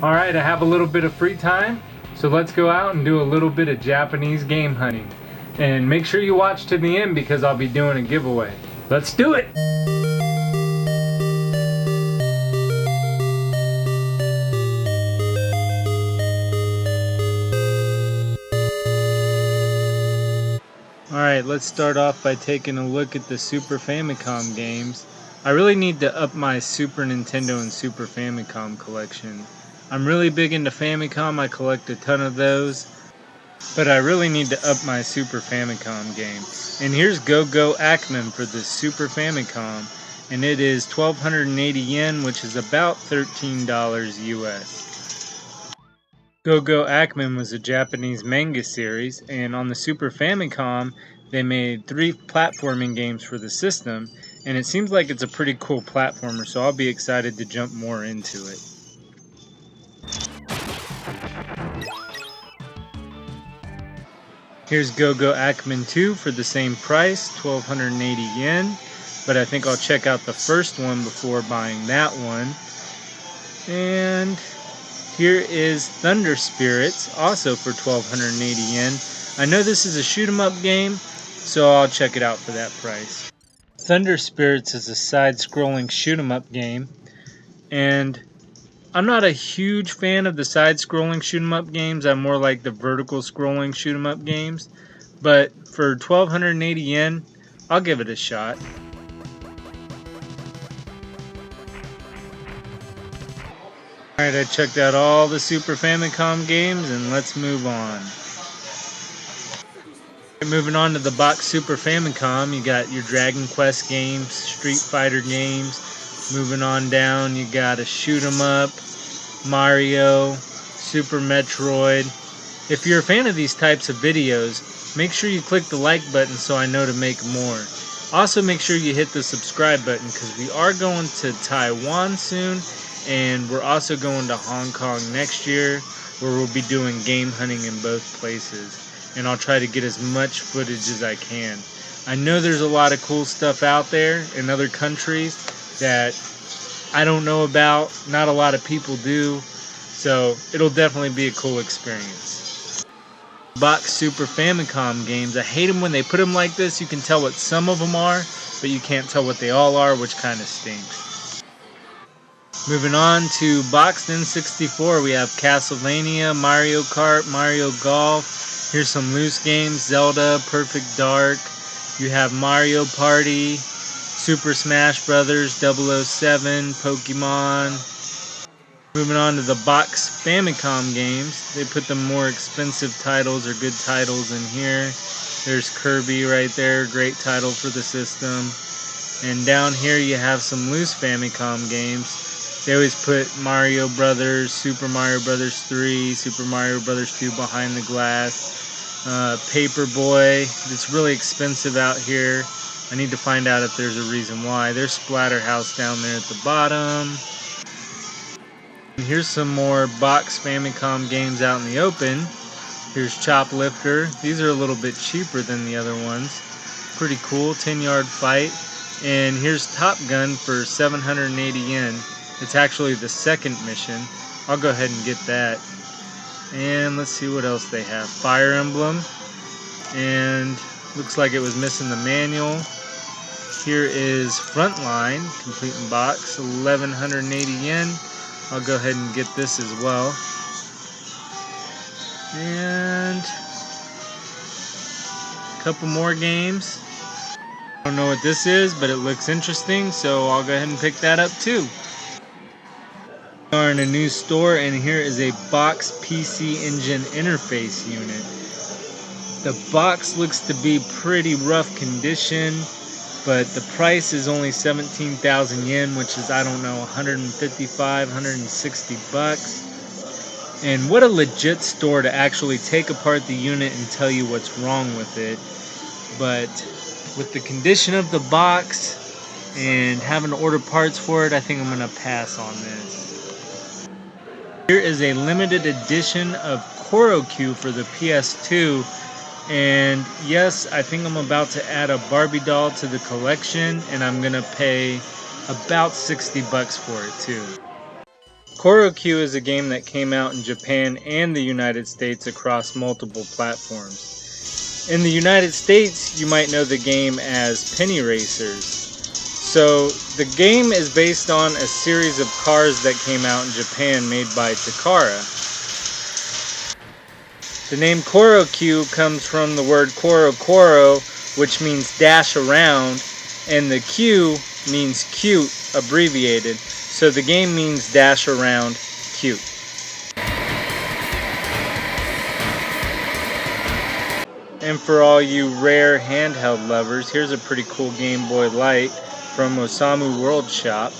Alright, I have a little bit of free time, so let's go out and do a little bit of Japanese game hunting. And make sure you watch to the end because I'll be doing a giveaway. Let's do it! Alright, let's start off by taking a look at the Super Famicom games. I really need to up my Super Nintendo and Super Famicom collection. I'm really big into Famicom, I collect a ton of those, but I really need to up my Super Famicom game. And here's Go-Go Ackman for the Super Famicom, and it is 1,280 yen, which is about $13 US. Go-Go Ackman was a Japanese manga series, and on the Super Famicom, they made 3 platforming games for the system, and it seems like it's a pretty cool platformer, so I'll be excited to jump more into it. Here's Go-Go Ackman 2 for the same price, 1,280 yen, but I think I'll check out the first one before buying that one. And here is Thunder Spirits, also for 1,280 yen. I know this is a shoot 'em up game, so I'll check it out for that price. Thunder Spirits is a side-scrolling shoot 'em up game, and I'm not a huge fan of the side-scrolling shoot 'em up games. I'm more like the vertical scrolling shoot 'em up games, but for 1,280 yen, I'll give it a shot. Alright, I checked out all the Super Famicom games, and let's move on. Moving on to the box Super Famicom, you got your Dragon Quest games, Street Fighter games. Moving on down, you got a shoot 'em up, Mario, Super Metroid. If you're a fan of these types of videos, make sure you click the like button so I know to make more. Also make sure you hit the subscribe button because we are going to Taiwan soon, and we're also going to Hong Kong next year, where we'll be doing game hunting in both places. And I'll try to get as much footage as I can. I know there's a lot of cool stuff out there in other countries that I don't know about, not a lot of people do, so it'll definitely be a cool experience. Box Super Famicom games, I hate them when they put them like this. You can tell what some of them are, but you can't tell what they all are, which kind of stinks. Moving on to Boxed N64, we have Castlevania, Mario Kart, Mario Golf. Here's some loose games, Zelda, Perfect Dark. You have Mario Party, Super Smash Brothers, 007, Pokemon. Moving on to the box Famicom games. They put the more expensive titles or good titles in here. There's Kirby right there, great title for the system. And down here you have some loose Famicom games. They always put Mario Brothers, Super Mario Brothers 3, Super Mario Brothers 2 behind the glass. Paperboy, it's really expensive out here. I need to find out if there's a reason why. There's Splatterhouse down there at the bottom. And here's some more box Famicom games out in the open. Here's Choplifter. These are a little bit cheaper than the other ones. Pretty cool, 10-yard fight. And here's Top Gun for 780 yen. It's actually the second mission. I'll go ahead and get that. And let's see what else they have. Fire Emblem. And looks like it was missing the manual. Here is Frontline, complete in box, 1,180 yen. I'll go ahead and get this as well. And a couple more games. I don't know what this is, but it looks interesting, so I'll go ahead and pick that up too. We are in a new store, and here is a box PC Engine interface unit. The box looks to be pretty rough condition, but the price is only 17,000 yen, which is, I don't know, 155, 160 bucks. And what a legit store to actually take apart the unit and tell you what's wrong with it. But with the condition of the box and having to order parts for it, I think I'm going to pass on this. Here is a limited edition of KoroQ for the PS2. And yes, I think I'm about to add a Barbie doll to the collection, and I'm gonna pay about 60 bucks for it too. KoroQ is a game that came out in Japan and the United States across multiple platforms. In the United States, you might know the game as Penny Racers. So the game is based on a series of cars that came out in Japan made by Takara. The name KoroQ comes from the word Koro, which means dash around, and the Q means cute, abbreviated. So the game means dash around cute. And for all you rare handheld lovers, here's a pretty cool Game Boy Light from Osamu World Shop.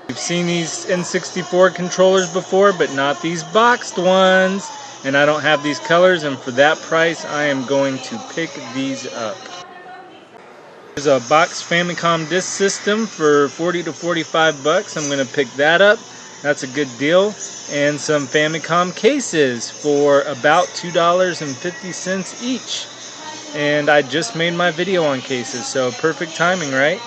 You've seen these N64 controllers before, but not these boxed ones. And I don't have these colors, and for that price, I am going to pick these up. There's a box Famicom Disk System for 40 to 45 bucks. I'm going to pick that up. That's a good deal. And some Famicom cases for about $2.50 each. And I just made my video on cases, so perfect timing, right?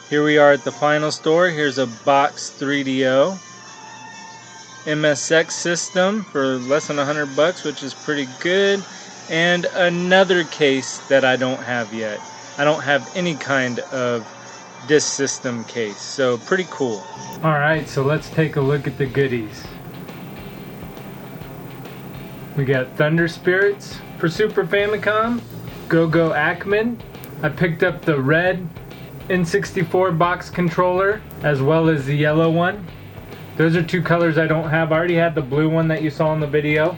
Here we are at the final store. Here's a box 3DO MSX system for less than 100 bucks, which is pretty good. And another case that I don't have yet. I don't have any kind of disk system case, so pretty cool. Alright, so let's take a look at the goodies. We got Thunder Spirits for Super Famicom, Go-Go Ackman. I picked up the red N64 box controller as well as the yellow one. Those are two colors I don't have. I already had the blue one that you saw in the video.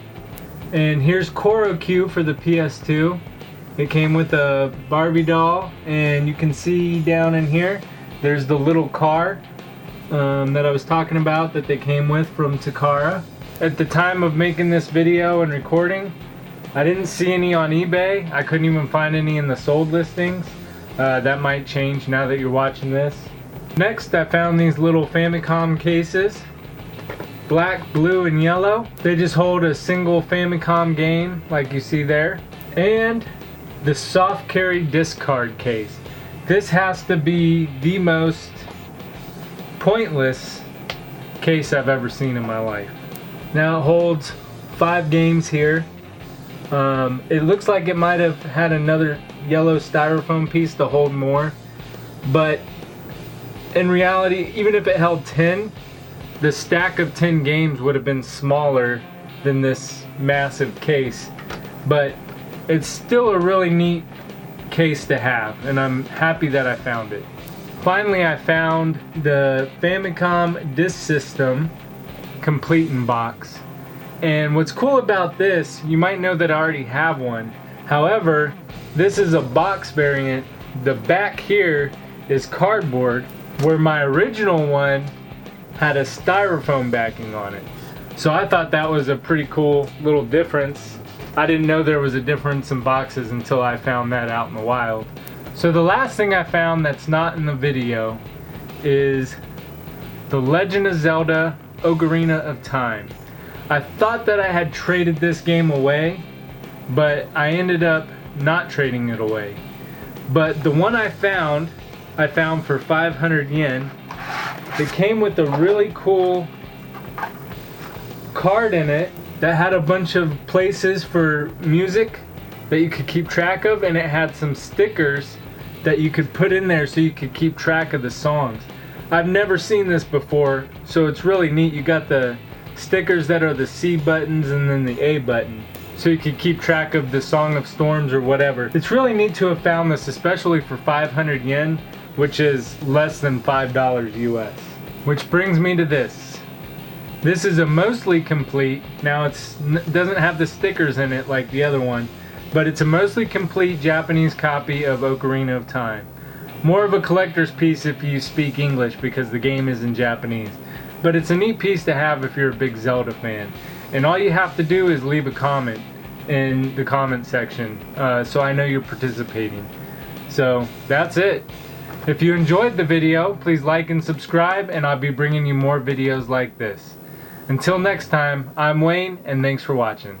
And here's KoroQ for the PS2. It came with a Barbie doll, and you can see down in here there's the little car that I was talking about that they came with from Takara. At the time of making this video and recording, I didn't see any on eBay. I couldn't even find any in the sold listings. That might change now that you're watching this. Next, I found these little Famicom cases. Black, blue, and yellow. They just hold a single Famicom game like you see there. And the soft carry disc card case. This has to be the most pointless case I've ever seen in my life. Now it holds 5 games here. It looks like it might have had another yellow styrofoam piece to hold more, but in reality, even if it held 10, the stack of 10 games would have been smaller than this massive case. But it's still a really neat case to have, and I'm happy that I found it. Finally, I found the Famicom Disk System complete in box. And what's cool about this, you might know that I already have one. However, this is a box variant. The back here is cardboard, where my original one had a styrofoam backing on it. So I thought that was a pretty cool little difference. I didn't know there was a difference in boxes until I found that out in the wild. So the last thing I found that's not in the video is The Legend of Zelda Ocarina of Time. I thought that I had traded this game away, but I ended up not trading it away. But the one I found for 500 yen. It came with a really cool card in it that had a bunch of places for music that you could keep track of, and it had some stickers that you could put in there so you could keep track of the songs. I've never seen this before, so it's really neat. You got the stickers that are the C buttons and then the A button, so you could keep track of the Song of Storms or whatever. It's really neat to have found this, especially for 500 yen, which is less than $5 US. Which brings me to this. This is a mostly complete, now it doesn't have the stickers in it like the other one, but it's a mostly complete Japanese copy of Ocarina of Time. More of a collector's piece if you speak English because the game is in Japanese. But it's a neat piece to have if you're a big Zelda fan. And all you have to do is leave a comment in the comment section so I know you're participating. So that's it. If you enjoyed the video, please like and subscribe, and I'll be bringing you more videos like this. Until next time, I'm Wayne, and thanks for watching.